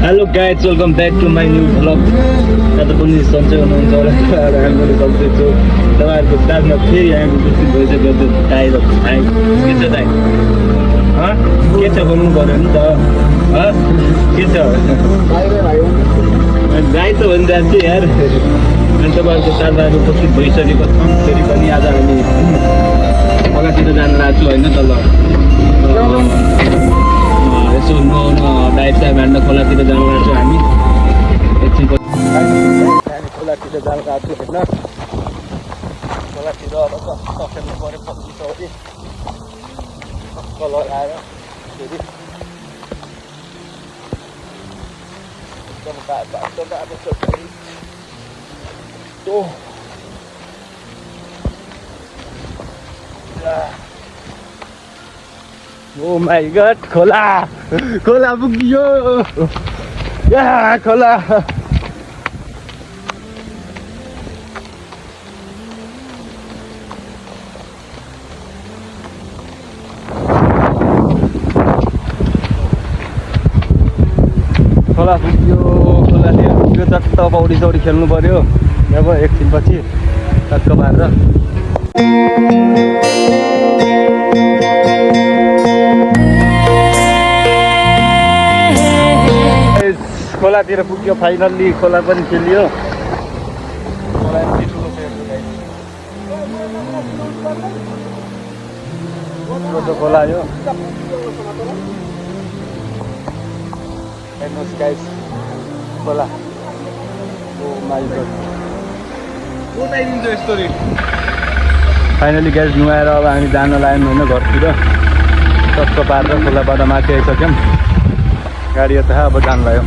Hello guys, welcome back to my new vlog. आज पनि सन्चै हुनुहुन्छ होला। हामी पनि सन्चै छु। तपाईँहरूको साथमा फेरि हामी उपस्थित भइसक्यो त्यो दाइ र भाइ। के छ दाइ? के छ भन्नु पऱ्यो नि त? के छ दाइ त भनिरहेको छु यार। अनि तपाईँहरूको साथमा हामी उपस्थित भइसकेको छौँ। फेरि पनि आज हामी खोलातिर जानु लाग्छु होइन त। यसो नुहाउन डाइभ साइभ हान्न खोलातिर जानु लाग्छौँ हामी। एकछिन हामी खोलातिर जानु लाग्छौँ होइन। खोलातिर अब सकेर्नु पऱ्यो 25 अघि कलर आएर फेरि एकदम बाटो छ फेरि। ओ माई गड, खोला खोला पुग्यो या खोला। खोला पुग्यो, खोलातिर पुग्यो। चट्ट पौडी सौडी खेल्नु पर्यो। अब एकछिनपछि टक्क पारेर खोलातिर पुग्यो। फाइनल्ली खोला पनि खेलियो। खोला खोला यो हेर्नुहोस् गाइस, खोला। ओ माई गड, फाइनली गाइस नुहाएर अब हामी जान लाग्यौँ होइन घरतिर। टक्क पारेर खोलाबाट माथि आइसक्यौँ। गाडी यता अब जानु लाग्यो।